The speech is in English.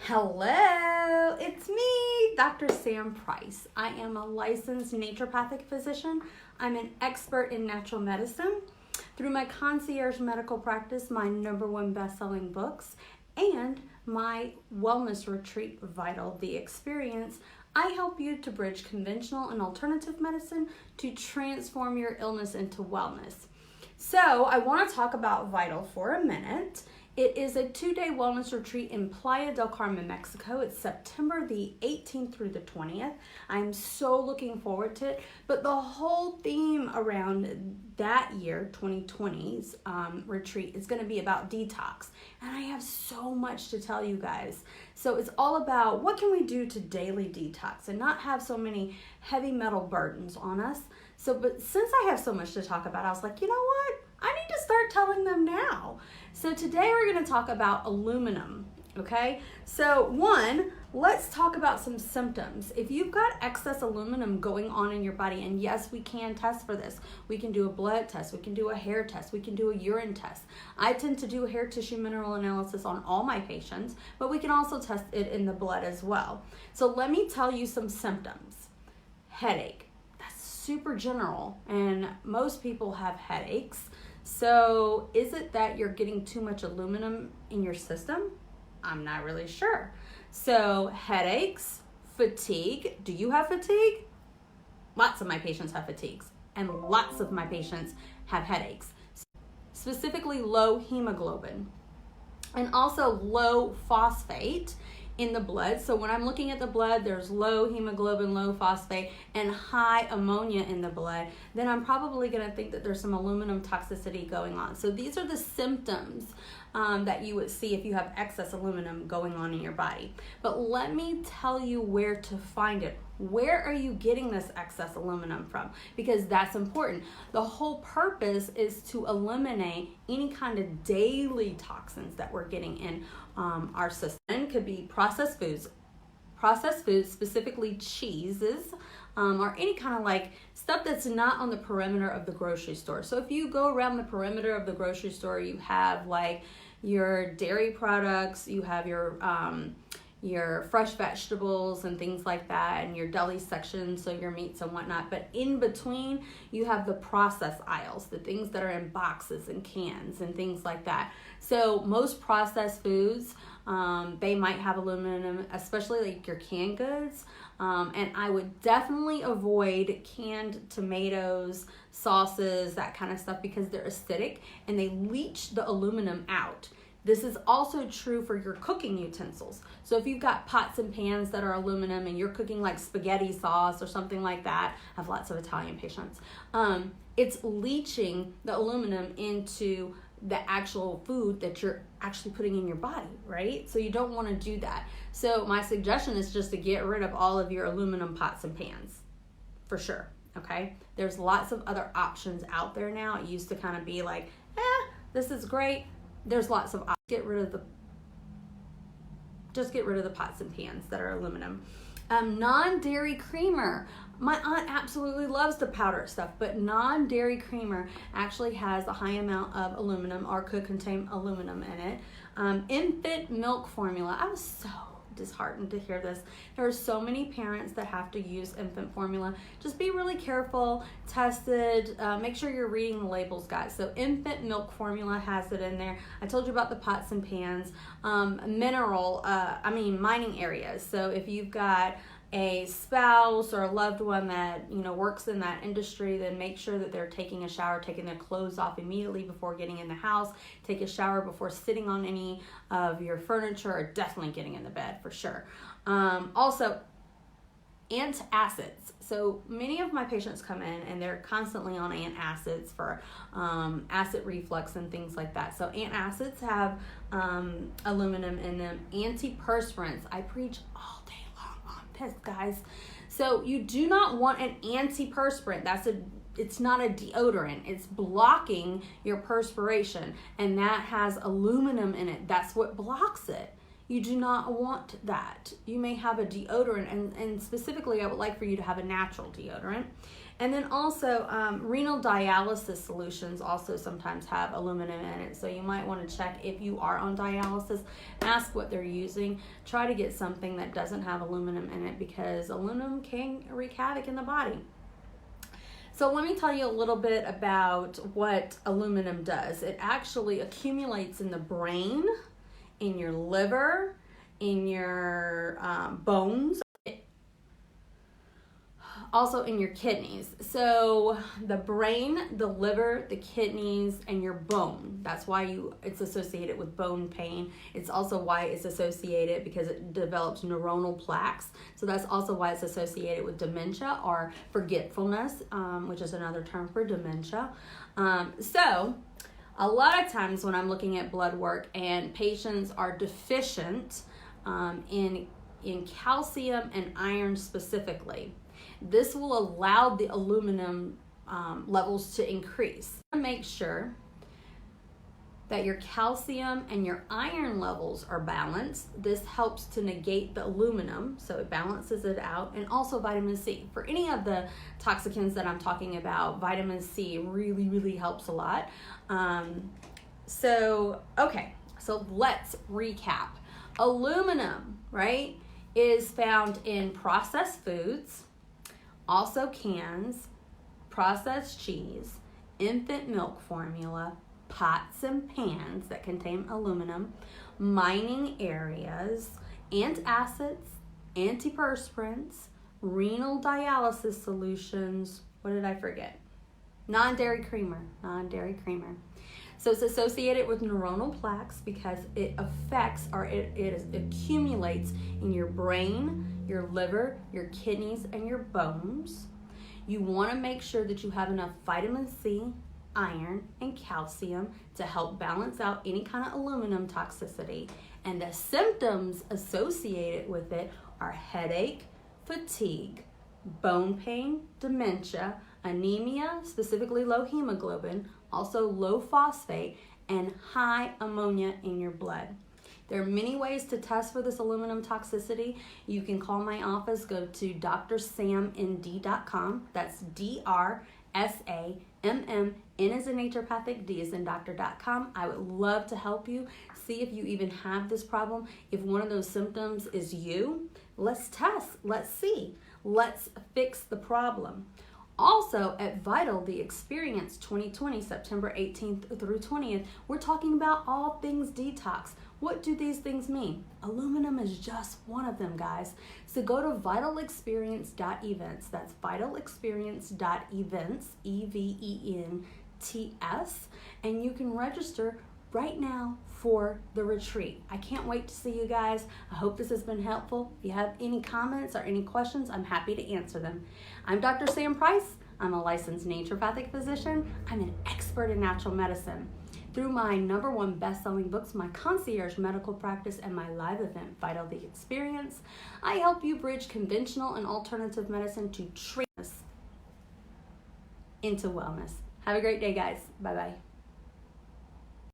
Hello, it's me, Dr. Sam Price. I am a licensed naturopathic physician. I'm an expert in natural medicine. Through my concierge medical practice, my #1 best-selling books, and my wellness retreat, Vital the Experience, I help you to bridge conventional and alternative medicine to transform your illness into wellness. So I want to talk about Vital for a minute. It is a 2-day wellness retreat in Playa del Carmen, Mexico. It's September the 18th through the 20th. I'm so looking forward to it. But the whole theme around that year, 2020's retreat, is going to be about detox. And I have so much to tell you guys. So it's all about what can we do to daily detox and not have so many heavy metal burdens on us. But since I have so much to talk about, I was like, you know what? I need to start telling them now. So today we're going to talk about aluminum, okay? So let's talk about some symptoms. If you've got excess aluminum going on in your body, and yes, we can test for this. We can do a blood test, we can do a hair test, we can do a urine test. I tend to do a hair tissue mineral analysis on all my patients, but we can also test it in the blood as well. So let me tell you some symptoms. Headache. That's super general, and most people have headaches. So is it that you're getting too much aluminum in your system? I'm not really sure. So headaches, fatigue. Do you have fatigue? Lots of my patients have fatigues, and lots of my patients have headaches. Specifically low hemoglobin, and also low phosphate in the blood. So when I'm looking at the blood, there's low hemoglobin, low phosphate, and high ammonia in the blood, then I'm probably going to think that there's some aluminum toxicity going on. So these are the symptoms that you would see if you have excess aluminum going on in your body. But let me tell you where to find it. Where are you getting this excess aluminum from? Because that's important. The whole purpose is to eliminate any kind of daily toxins that we're getting in our system. It could be processed foods, specifically cheeses, or any kind of like stuff that's not on the perimeter of the grocery store. So if you go around the perimeter of the grocery store, you have like your dairy products, you have your fresh vegetables and things like that, and your deli section, so your meats and whatnot. But in between, you have the process aisles, the things that are in boxes and cans and things like that. So most processed foods, they might have aluminum, especially like your canned goods. And I would definitely avoid canned tomatoes, sauces, that kind of stuff, because they're acidic and they leach the aluminum out. This is also true for your cooking utensils. So if you've got pots and pans that are aluminum and you're cooking like spaghetti sauce or something like that, I have lots of Italian patients, it's leaching the aluminum into the actual food that you're actually putting in your body, right? So you don't want to do that. So my suggestion is just to get rid of all of your aluminum pots and pans, for sure, okay? There's lots of other options out there now. It used to kind of be like, this is great. There's lots of options. Just get rid of the pots and pans that are aluminum. Non-dairy creamer. My aunt absolutely loves the powder stuff, but non-dairy creamer actually has a high amount of aluminum, or could contain aluminum in it. Infant milk formula. I was so disheartened to hear this. There are so many parents that have to use infant formula. Just be really careful, test it, make sure you're reading the labels, guys. So infant milk formula has it in there. I told you about the pots and pans. Mining areas. So if you've got a spouse or a loved one that works in that industry, then make sure that they're taking a shower, taking their clothes off immediately before getting in the house. Take a shower before sitting on any of your furniture, or definitely getting in the bed for sure. Also, antacids. So many of my patients come in and they're constantly on antacids for acid reflux and things like that. So antacids have aluminum in them. Antiperspirants. I preach all day long on this, guys. So you do not want an antiperspirant. It's not a deodorant. It's blocking your perspiration, and that has aluminum in it. That's what blocks it. You do not want that. You may have a deodorant, and specifically I would like for you to have a natural deodorant. And then also renal dialysis solutions also sometimes have aluminum in it. So you might want to check if you are on dialysis, ask what they're using. Try to get something that doesn't have aluminum in it, because aluminum can wreak havoc in the body. So let me tell you a little bit about what aluminum does. It actually accumulates in the brain, in your liver, in your bones, also in your kidneys. So the brain, the liver, the kidneys, and your bone. That's why it's associated with bone pain. It's also why it's associated, because it develops neuronal plaques. So that's also why it's associated with dementia or forgetfulness, which is another term for dementia. So a lot of times when I'm looking at blood work and patients are deficient in calcium and iron specifically, this will allow the aluminum levels to increase. Make sure that your calcium and your iron levels are balanced. This helps to negate the aluminum, so it balances it out, and also vitamin C. For any of the toxicants that I'm talking about, vitamin C really, really helps a lot. So let's recap. Aluminum, right, is found in processed foods, also cans, processed cheese, infant milk formula, pots and pans that contain aluminum, mining areas, antacids, antiperspirants, renal dialysis solutions. What did I forget? Non-dairy creamer. So it's associated with neuronal plaques because it affects, or it accumulates in your brain, your liver, your kidneys, and your bones. You want to make sure that you have enough vitamin C, iron, and calcium to help balance out any kind of aluminum toxicity. And the symptoms associated with it are headache, fatigue, bone pain, dementia, anemia, specifically low hemoglobin, also low phosphate, and high ammonia in your blood. There are many ways to test for this aluminum toxicity. You can call my office, go to drsamnd.com. That's DRSAMM, N as in naturopathic, D as in doctor.com. I would love to help you. See if you even have this problem. If one of those symptoms is you, let's test, let's see. Let's fix the problem. Also, at Vital, the Experience 2020, September 18th through 20th, we're talking about all things detox. What do these things mean? Aluminum is just one of them, guys. So go to vitalexperience.events. That's vitalexperience.events, EVENTS, and you can register right now for the retreat. I can't wait to see you guys. I hope this has been helpful. If you have any comments or any questions, I'm happy to answer them. I'm Dr. Sam Price. I'm a licensed naturopathic physician. I'm an expert in natural medicine. Through my #1 best-selling books, my concierge medical practice, and my live event, Vital the Experience, I help you bridge conventional and alternative medicine to treat us into wellness. Have a great day, guys. Bye-bye.